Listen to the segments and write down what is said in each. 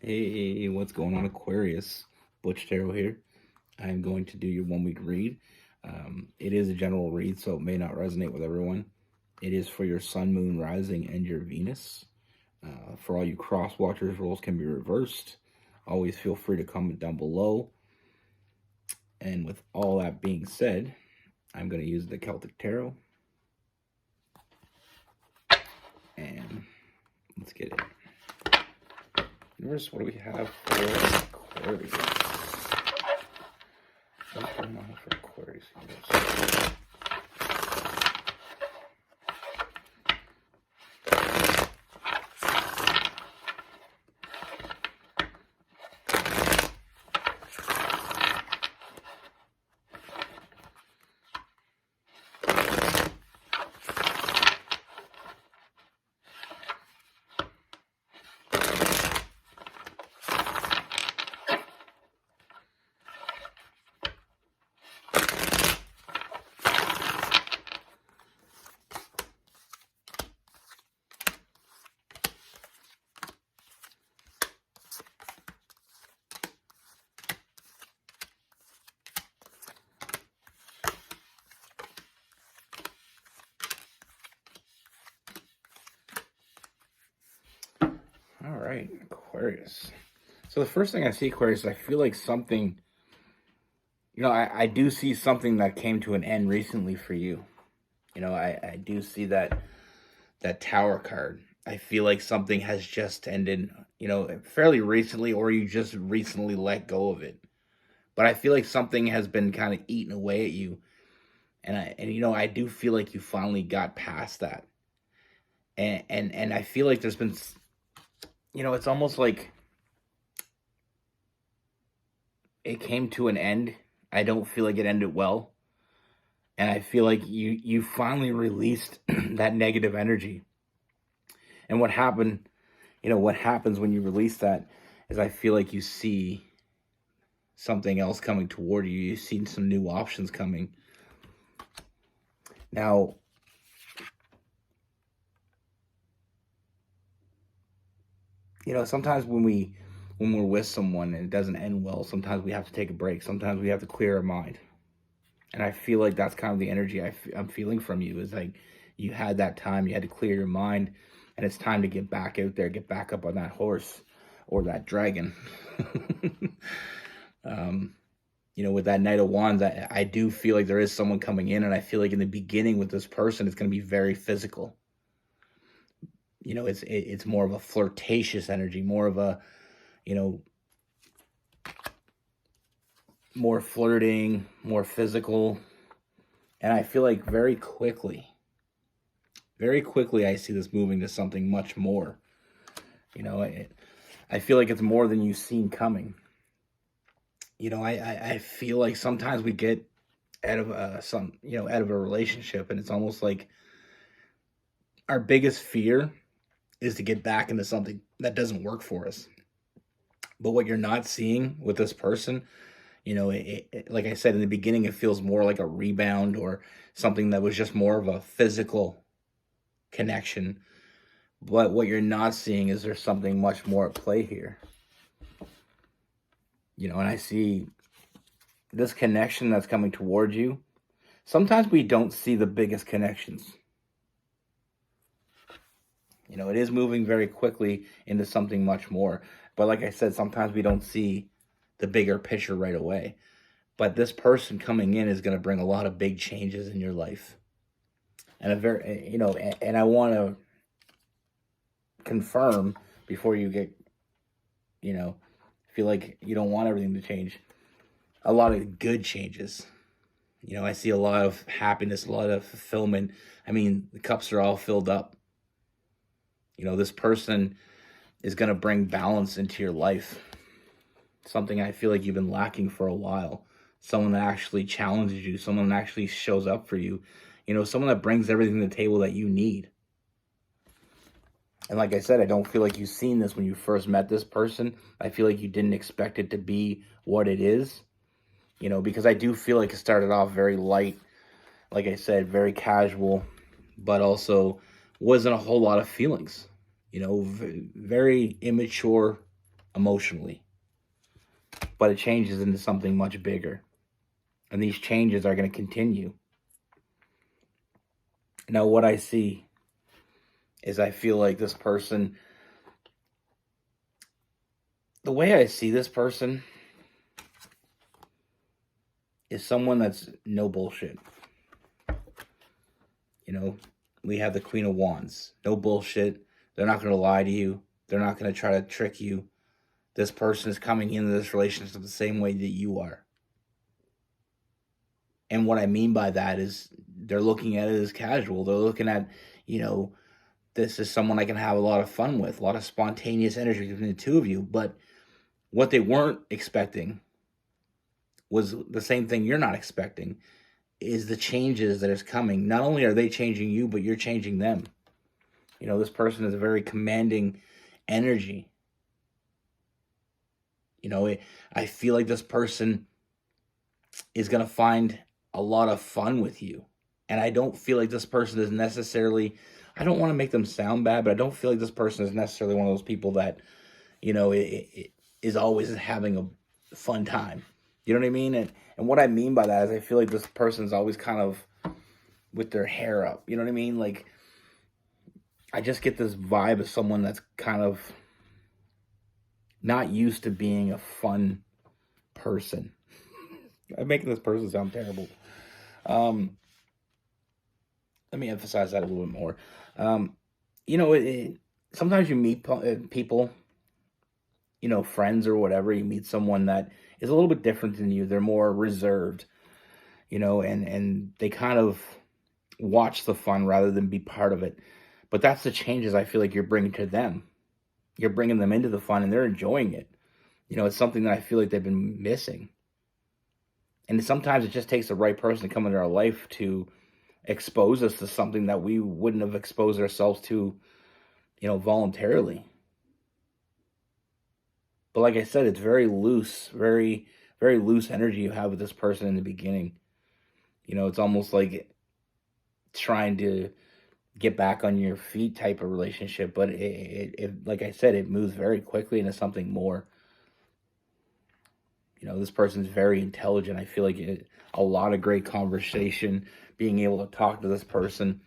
Hey, what's going on, Aquarius? Butch here. I'm going to do your 1 week read. It is a general read, so it may not resonate with everyone. It is for your sun, moon, rising, and your Venus. For all you cross watchers, roles can be reversed. Always feel free to comment down below. And with all that being said, I'm going to use the Celtic Tarot. And let's get it. Universe, what do we have for Aquarius? What's going on for Aquarius? All right, Aquarius. So the first thing I see, Aquarius, I feel like something, I do see something that came to an end recently for you. I do see that Tower card. I feel like something has just ended, fairly recently, or you just recently let go of it. But I feel like something has been kind of eating away at you. I do feel like you finally got past that. And I feel like there's been, it's almost like it came to an end. I don't feel like it ended well. And I feel like you finally released that negative energy. And what happens when you release that is I feel like you see something else coming toward you. You've seen some new options coming. Now, sometimes when we're with someone and it doesn't end well, sometimes we have to take a break. Sometimes we have to clear our mind. And I feel like that's kind of the energy I'm feeling from you, is like you had that time, you had to clear your mind, and it's time to get back out there, get back up on that horse or that dragon. With that Knight of Wands, I do feel like there is someone coming in, and I feel like in the beginning with this person, it's going to be very physical. It's more of a flirtatious energy, more of a, more flirting, more physical. And I feel like very quickly, I see this moving to something much more. I feel like it's more than you've seen coming. I feel like sometimes we get out of out of a relationship, and it's almost like our biggest fear is to get back into something that doesn't work for us. But what you're not seeing with this person, like I said in the beginning, it feels more like a rebound or something that was just more of a physical connection. But what you're not seeing is there's something much more at play here. And I see this connection that's coming towards you. Sometimes we don't see the biggest connections. It is moving very quickly into something much more. But like I said, sometimes we don't see the bigger picture right away. But this person coming in is going to bring a lot of big changes in your life. And and I want to confirm before you get, feel like you don't want everything to change. A lot of good changes. I see a lot of happiness, a lot of fulfillment. I mean, the cups are all filled up. This person is going to bring balance into your life. Something I feel like you've been lacking for a while. Someone that actually challenges you. Someone that actually shows up for you. Someone that brings everything to the table that you need. And like I said, I don't feel like you've seen this when you first met this person. I feel like you didn't expect it to be what it is. Because I do feel like it started off very light. Like I said, very casual, but also wasn't a whole lot of feelings. Very immature emotionally. But it changes into something much bigger. And these changes are going to continue. Now, what I see is I feel like this person, the way I see this person is someone that's no bullshit. You know, we have the Queen of Wands. No bullshit. They're not going to lie to you. They're not going to try to trick you. This person is coming into this relationship the same way that you are. And what I mean by that is they're looking at it as casual. They're looking at, you know, this is someone I can have a lot of fun with, a lot of spontaneous energy between the two of you. But what they weren't expecting was the same thing you're not expecting, is the changes that is coming. Not only are they changing you, but you're changing them. You know, this person is a very commanding energy. You know, I feel like this person is going to find a lot of fun with you. And I don't feel like this person is necessarily, I don't want to make them sound bad, but I don't feel like this person is necessarily one of those people that, you know, it is always having a fun time. You know what I mean? And what I mean by that is I feel like this person's always kind of with their hair up. You know what I mean? Like, I just get this vibe of someone that's kind of not used to being a fun person. I'm making this person sound terrible. Let me emphasize that a little bit more. You know, sometimes you meet people, you know, friends or whatever. You meet someone that is a little bit different than you. They're more reserved, you know, and they kind of watch the fun rather than be part of it. But that's the changes I feel like you're bringing to them. You're bringing them into the fun and they're enjoying it. You know, it's something that I feel like they've been missing. And sometimes it just takes the right person to come into our life to expose us to something that we wouldn't have exposed ourselves to, you know, voluntarily. But like I said, it's very loose, very, very loose energy you have with this person in the beginning. You know, it's almost like trying to get back on your feet type of relationship. But it like I said, it moves very quickly into something more. You know, this person's very intelligent. I feel like a lot of great conversation, being able to talk to this person.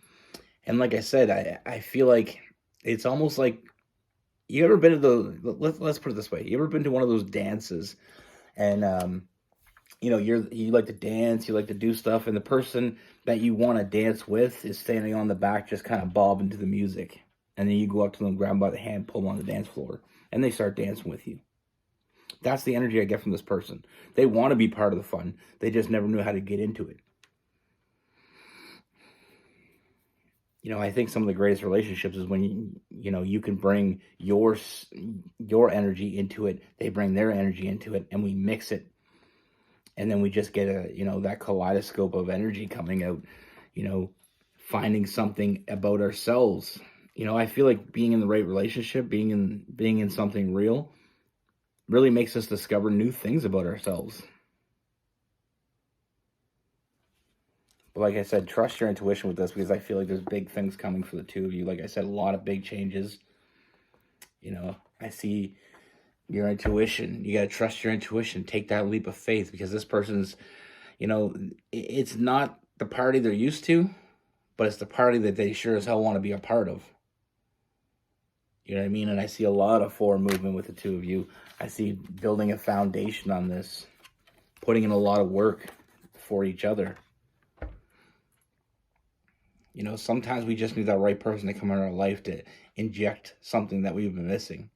And like I said, I feel like it's almost like, you ever been to let's put it this way. You ever been to one of those dances and, you know, you like to dance, you like to do stuff, and the person that you want to dance with is standing on the back, just kind of bobbing to the music. And then you go up to them, grab them by the hand, pull them on the dance floor, and they start dancing with you. That's the energy I get from this person. They want to be part of the fun. They just never knew how to get into it. You know, I think some of the greatest relationships is when you know, you can bring your energy into it. They bring their energy into it, and we mix it. And then we just get you know, that kaleidoscope of energy coming out, you know, finding something about ourselves. You know, I feel like being in the right relationship, being in something real, really makes us discover new things about ourselves. But like I said, trust your intuition with this, because I feel like there's big things coming for the two of you. Like I said, a lot of big changes. You know, I see your intuition. You got to trust your intuition. Take that leap of faith, because this person's, you know, it's not the party they're used to, but it's the party that they sure as hell want to be a part of. You know what I mean? And I see a lot of forward movement with the two of you. I see building a foundation on this, putting in a lot of work for each other. You know, sometimes we just need that right person to come in our life to inject something that we've been missing.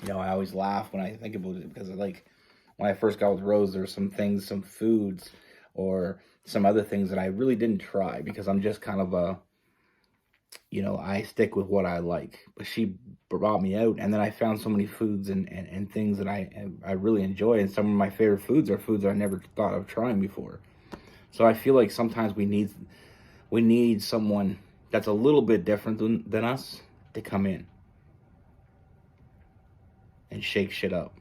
You know, I always laugh when I think about it, because like when I first got with Rose, there were some things, some foods or some other things that I really didn't try, because I'm just kind of a, you know, I stick with what I like. But she brought me out, and then I found so many foods and things that I really enjoy. And some of my favorite foods are foods I never thought of trying before. So I feel like sometimes we need someone that's a little bit different than us to come in and shake shit up,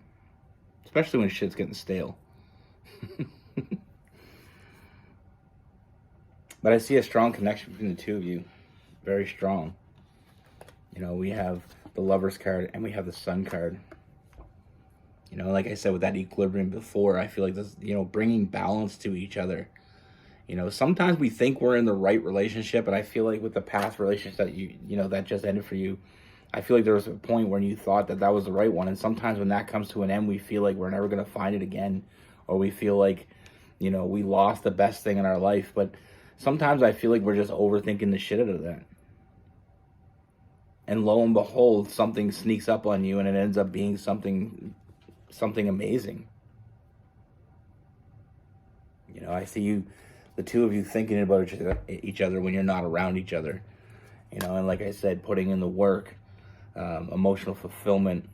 especially when shit's getting stale. But I see a strong connection between the two of you, very strong. You know, we have the Lovers card, and we have the Sun card. You know, like I said, with that equilibrium before, I feel like this, you know, bringing balance to each other. You know, sometimes we think we're in the right relationship, and I feel like with the past relationships that you know, that just ended for you, I feel like there was a point when you thought that that was the right one, and sometimes when that comes to an end, we feel like we're never going to find it again, or we feel like, you know, we lost the best thing in our life. But sometimes I feel like we're just overthinking the shit out of that. And lo and behold, something sneaks up on you, and it ends up being something amazing. You know, I see you, the two of you, thinking about each other when you're not around each other. You know, and like I said, putting in the work, emotional fulfillment.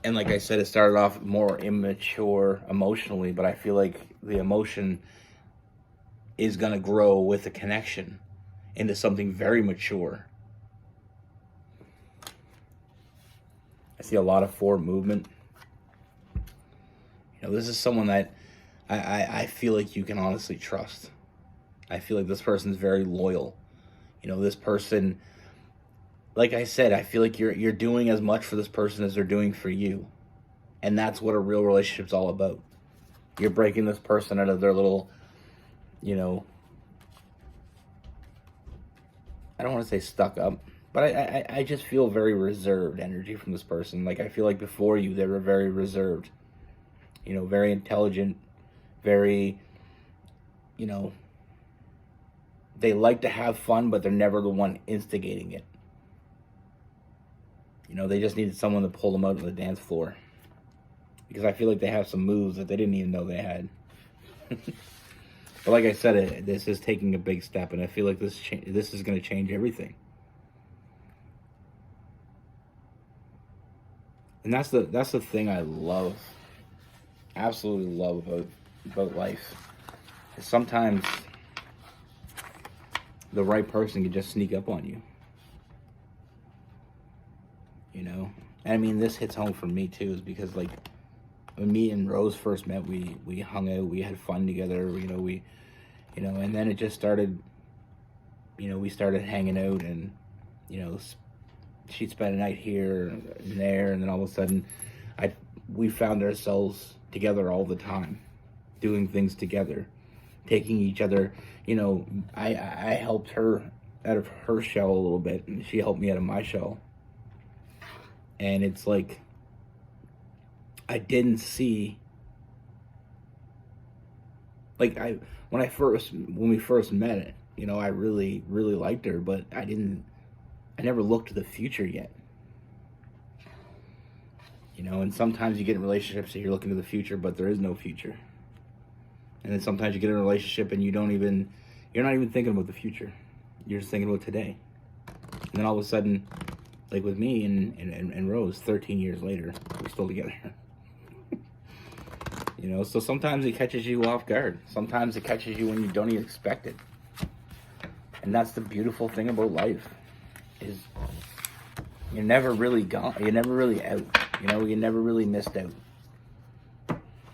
And like I said, it started off more immature emotionally, but I feel like the emotion is going to grow with the connection into something very mature. I see a lot of forward movement. You know, this is someone that I feel like you can honestly trust. I feel like this person's very loyal. You know, this person, like I said, I feel like you're doing as much for this person as they're doing for you. And that's what a real relationship's all about. You're breaking this person out of their little, you know, I don't want to say stuck up, but I just feel very reserved energy from this person. Like, I feel like before you, they were very reserved. You know, very intelligent, very, you know, they like to have fun, but they're never the one instigating it. You know, they just needed someone to pull them out on the dance floor. Because I feel like they have some moves that they didn't even know they had. But like I said, this is taking a big step, and I feel like this is going to change everything. And that's the thing I love, absolutely love about life. Is sometimes the right person can just sneak up on you. You know? And I mean, this hits home for me too, is because, like, when me and Rose first met, we hung out, we had fun together, and then it just started, we started hanging out, and, she'd spend a night here and there, and then all of a sudden, we found ourselves together all the time, doing things together, taking each other, I helped her out of her shell a little bit, and she helped me out of my shell. And it's like, I didn't see, like, when we first met it, I really, really liked her, but I never looked to the future yet. And sometimes you get in relationships and you're looking to the future, but there is no future. And then sometimes you get in a relationship and you're not even thinking about the future. You're just thinking about today. And then all of a sudden, like with me and Rose, 13 years later, we're still together. So sometimes it catches you off guard. Sometimes it catches you when you don't even expect it. And that's the beautiful thing about life, is you're never really gone. You're never really out. You never really missed out.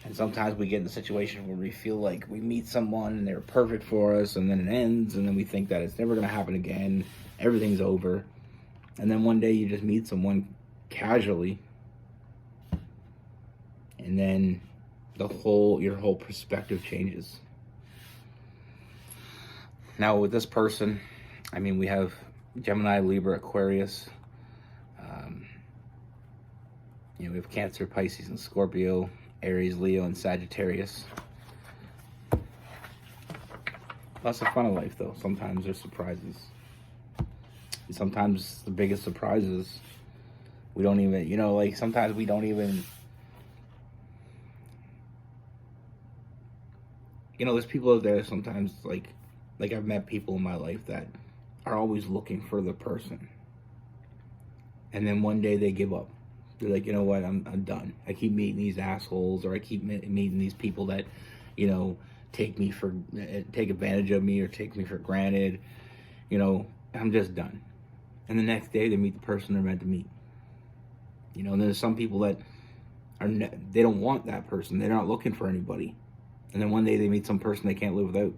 And sometimes we get in a situation where we feel like we meet someone and they're perfect for us, and then it ends, and then we think that it's never going to happen again. Everything's over. And then one day you just meet someone casually, and then your whole perspective changes. Now with this person, we have Gemini, Libra, Aquarius. We have Cancer, Pisces, and Scorpio, Aries, Leo, and Sagittarius. Lots of fun in life, though. Sometimes there's surprises. And sometimes the biggest surprises, we don't even, sometimes we don't even, there's people out there sometimes, like I've met people in my life that are always looking for the person. And then one day they give up. They're like, you know what, I'm done. I keep meeting these assholes, or I keep meeting these people that, take advantage of me or take me for granted. I'm just done. And the next day they meet the person they're meant to meet. And then there's some people that they don't want that person. They're not looking for anybody. And then one day they meet some person they can't live without.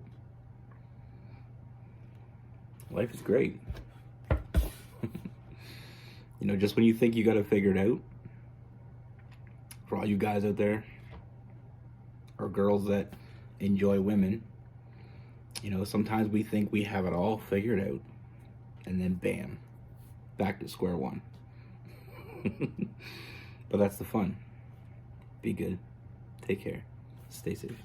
Life is great. You know, just when you think you got it figured out, for all you guys out there, or girls that enjoy women, you know, sometimes we think we have it all figured out, and then bam, back to square one. But that's the fun. Be good. Take care. Stay safe.